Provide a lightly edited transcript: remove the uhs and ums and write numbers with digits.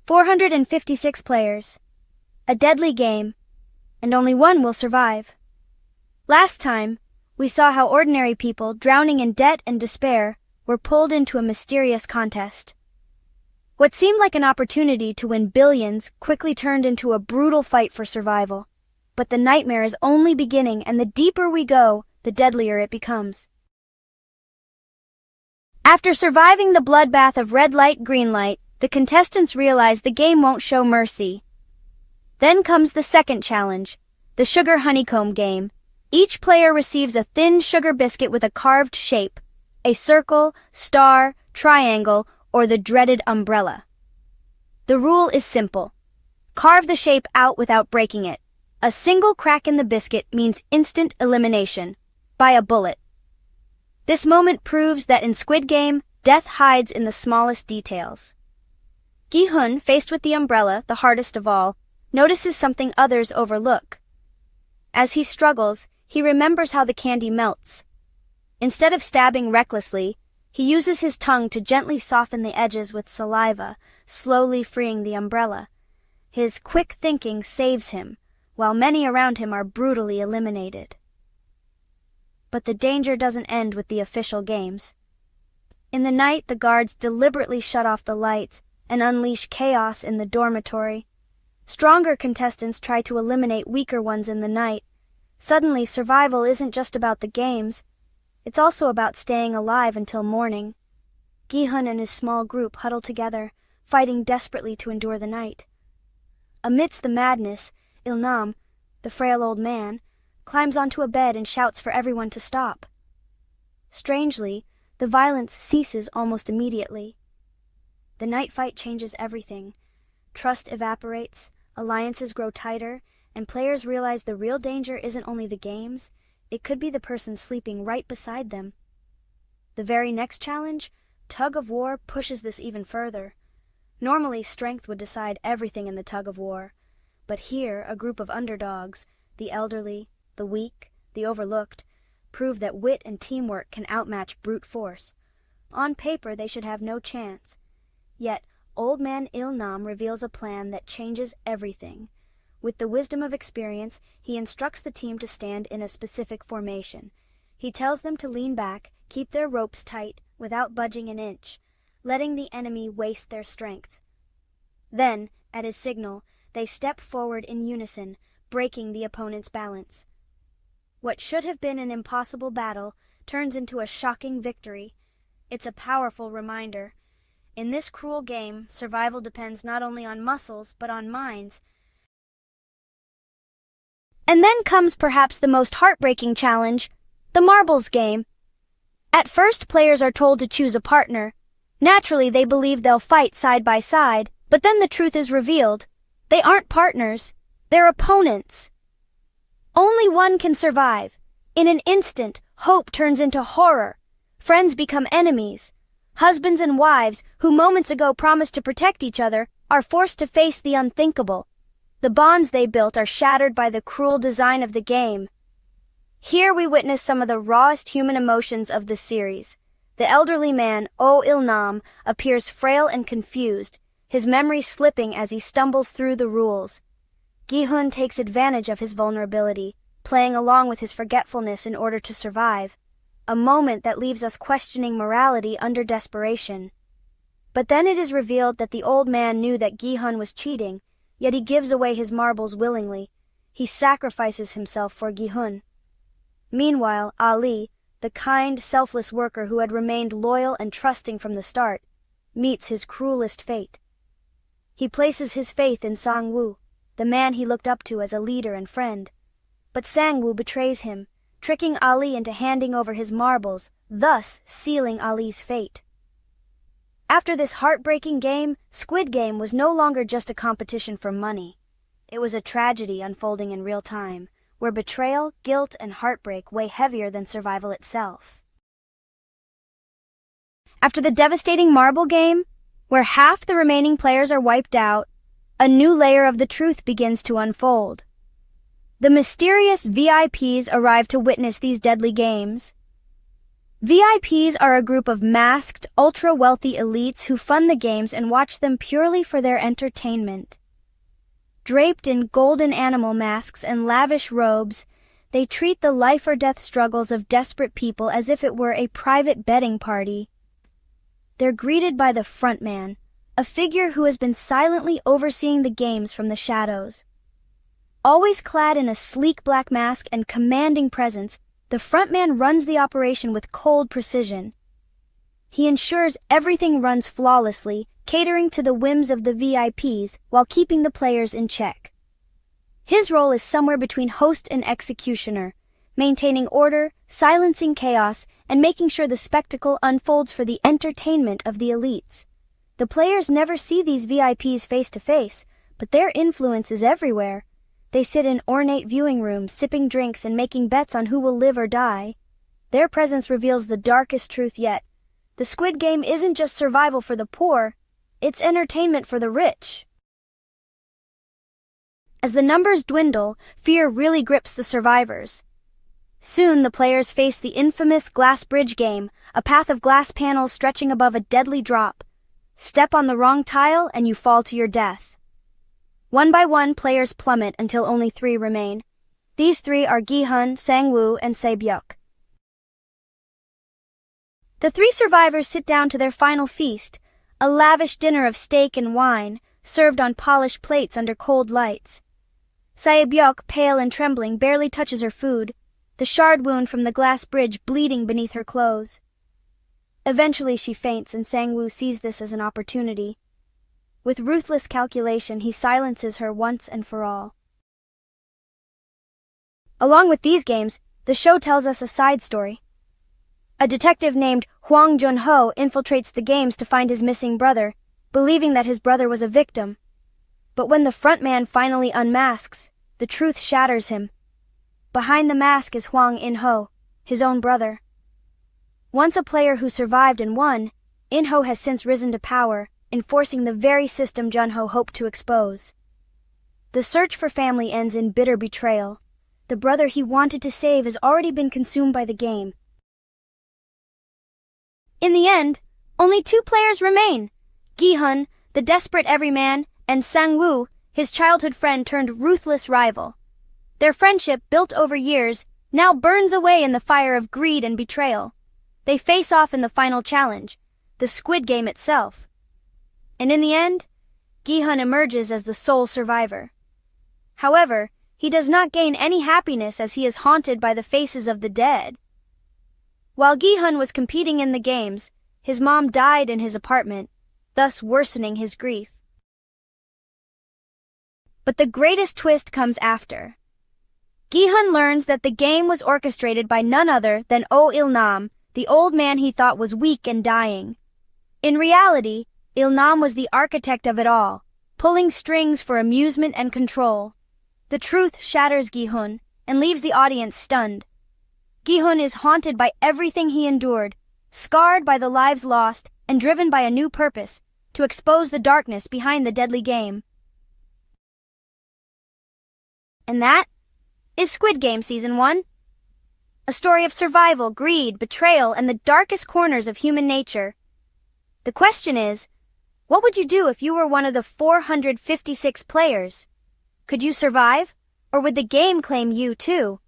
456 players. A deadly game, and only one will survive. Last time, we saw how ordinary people, drowning in debt and despair, were pulled into a mysterious contest. What seemed like an opportunity to win billions quickly turned into a brutal fight for survival. But the nightmare is only beginning, and the deeper we go, the deadlier it becomes. After surviving the bloodbath of red light, green light, the contestants realize the game won't show mercy. Then comes the second challenge, the sugar honeycomb game. Each player receives a thin sugar biscuit with a carved shape, a circle, star, triangle, or the dreaded umbrella. The rule is simple. Carve the shape out without breaking it. A single crack in the biscuit means instant elimination by a bullet. This moment proves that in Squid Game, death hides in the smallest details. Gi-hun, faced with the umbrella, the hardest of all, notices something others overlook. As he struggles, he remembers how the candy melts. Instead of stabbing recklessly, he uses his tongue to gently soften the edges with saliva, slowly freeing the umbrella. His quick thinking saves him, while many around him are brutally eliminated. But the danger doesn't end with the official games. In the night, the guards deliberately shut off the lights and unleash chaos in the dormitory. Stronger contestants try to eliminate weaker ones in the night. Suddenly, survival isn't just about the games. It's also about staying alive until morning. Gi-hun and his small group huddle together, fighting desperately to endure the night. Amidst the madness, Il-nam, the frail old man, climbs onto a bed and shouts for everyone to stop. Strangely, the violence ceases almost immediately. The night fight changes everything. Trust evaporates, alliances grow tighter, and players realize the real danger isn't only the games, it could be the person sleeping right beside them. The very next challenge, tug-of-war, pushes this even further. Normally, strength would decide everything in the tug-of-war, but here a group of underdogs, the elderly, the weak, the overlooked, prove that wit and teamwork can outmatch brute force. On paper, they should have no chance. Yet, Old Man Il-nam reveals a plan that changes everything. With the wisdom of experience, he instructs the team to stand in a specific formation. He tells them to lean back, keep their ropes tight, without budging an inch, letting the enemy waste their strength. Then, at his signal, they step forward in unison, breaking the opponent's balance. What should have been an impossible battle turns into a shocking victory. It's a powerful reminder. In this cruel game, survival depends not only on muscles, but on minds. And then comes perhaps the most heartbreaking challenge, the marbles game. At first, players are told to choose a partner. Naturally, they believe they'll fight side by side, but then the truth is revealed. They aren't partners, they're opponents. Only one can survive. In an instant, hope turns into horror. Friends become enemies. Husbands and wives, who moments ago promised to protect each other, are forced to face the unthinkable. The bonds they built are shattered by the cruel design of the game. Here we witness some of the rawest human emotions of the series. The elderly man, Il-nam, appears frail and confused, his memory slipping as he stumbles through the rules. Gi-hun takes advantage of his vulnerability, playing along with his forgetfulness in order to survive. A moment that leaves us questioning morality under desperation. But then it is revealed that the old man knew that Gi-hun was cheating, yet he gives away his marbles willingly. He sacrifices himself for Gi-hun. Meanwhile, Ali, the kind, selfless worker who had remained loyal and trusting from the start, meets his cruelest fate. He places his faith in Sang-woo, the man he looked up to as a leader and friend. But Sang-woo betrays him, tricking Ali into handing over his marbles, thus sealing Ali's fate. After this heartbreaking game, Squid Game was no longer just a competition for money. It was a tragedy unfolding in real time, where betrayal, guilt, and heartbreak weigh heavier than survival itself. After the devastating marble game, where half the remaining players are wiped out, a new layer of the truth begins to unfold. The mysterious VIPs arrive to witness these deadly games. VIPs are a group of masked, ultra-wealthy elites who fund the games and watch them purely for their entertainment. Draped in golden animal masks and lavish robes, they treat the life-or-death struggles of desperate people as if it were a private betting party. They're greeted by the frontman, a figure who has been silently overseeing the games from the shadows. Always clad in a sleek black mask and commanding presence, the frontman runs the operation with cold precision. He ensures everything runs flawlessly, catering to the whims of the VIPs while keeping the players in check. His role is somewhere between host and executioner, maintaining order, silencing chaos, and making sure the spectacle unfolds for the entertainment of the elites. The players never see these VIPs face to face, but their influence is everywhere. They sit in ornate viewing rooms, sipping drinks and making bets on who will live or die. Their presence reveals the darkest truth yet. The Squid Game isn't just survival for the poor, it's entertainment for the rich. As the numbers dwindle, fear really grips the survivors. Soon the players face the infamous glass bridge game, a path of glass panels stretching above a deadly drop. Step on the wrong tile and you fall to your death. One by one, players plummet until only 3 remain. These 3 are Gi-hun, Sang-woo, and Sae-byeok. The 3 survivors sit down to their final feast, a lavish dinner of steak and wine, served on polished plates under cold lights. Sae-byeok, pale and trembling, barely touches her food, the shard wound from the glass bridge bleeding beneath her clothes. Eventually she faints, and Sang-woo sees this as an opportunity. With ruthless calculation, he silences her once and for all. Along with these games, the show tells us a side story. A detective named Hwang Jun-ho infiltrates the games to find his missing brother, believing that his brother was a victim. But when the frontman finally unmasks, the truth shatters him. Behind the mask is Hwang In-ho, his own brother. Once a player who survived and won, In-ho has since risen to power, enforcing the very system Jun-ho hoped to expose. The search for family ends in bitter betrayal. The brother he wanted to save has already been consumed by the game. In the end, only 2 players remain: Gi-hun, the desperate everyman, and Sang-woo, his childhood friend turned ruthless rival. Their friendship, built over years, now burns away in the fire of greed and betrayal. They face off in the final challenge, the Squid Game itself. And in the end, Gi-hun emerges as the sole survivor. However, he does not gain any happiness as he is haunted by the faces of the dead. While Gi-hun was competing in the games, his mom died in his apartment, thus worsening his grief. But the greatest twist comes after. Gi-hun learns that the game was orchestrated by none other than Oh Il-nam, the old man he thought was weak and dying. In reality, Il-nam was the architect of it all, pulling strings for amusement and control. The truth shatters Gi-hun and leaves the audience stunned. Gi-hun is haunted by everything he endured, scarred by the lives lost, and driven by a new purpose, to expose the darkness behind the deadly game. And that is Squid Game Season 1. A story of survival, greed, betrayal, and the darkest corners of human nature. The question is, what would you do if you were one of the 456 players? Could you survive? Or would the game claim you too?